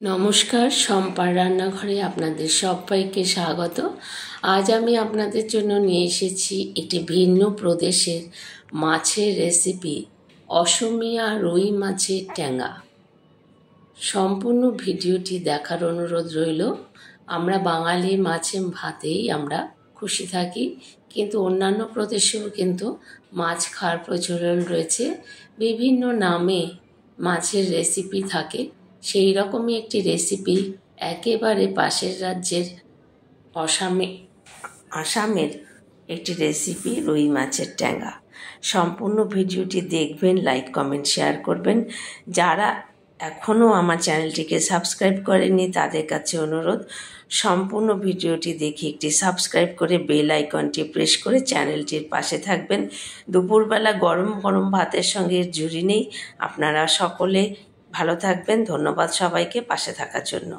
নমস্কার, শম্পার রান্নাঘরে আপনাদের সবাইকে স্বাগত। আজ আমি আপনাদের জন্য নিয়ে এসেছি একটি ভিন্ন প্রদেশের মাছের রেসিপি, অসমীয়া রুই মাছের ট্যাঙ্গা। সম্পূর্ণ ভিডিওটি দেখার অনুরোধ রইল। আমরা বাঙালি মাছে ভাতেই আমরা খুশি থাকি, কিন্তু অন্যান্য প্রদেশেও কিন্তু মাছ খাওয়ার প্রচলন রয়েছে। বিভিন্ন নামে মাছের রেসিপি থাকে। সেই রকমই একটি রেসিপি একেবারে পাশের রাজ্যের আসামের একটি রেসিপি, রুই মাছের ট্যাঙ্গা। সম্পূর্ণ ভিডিওটি দেখবেন, লাইক কমেন্ট শেয়ার করবেন। যারা এখনও আমার চ্যানেলটিকে সাবস্ক্রাইব করেননি তাদের কাছে অনুরোধ, সম্পূর্ণ ভিডিওটি দেখে একটি সাবস্ক্রাইব করে বেল আইকনটি প্রেস করে চ্যানেলটির পাশে থাকবেন। দুপুরবেলা গরম গরম ভাতের সঙ্গে জুড়ি নেই। আপনারা সকলে ভালো থাকবেন। ধন্যবাদ সবাইকে পাশে থাকার জন্য।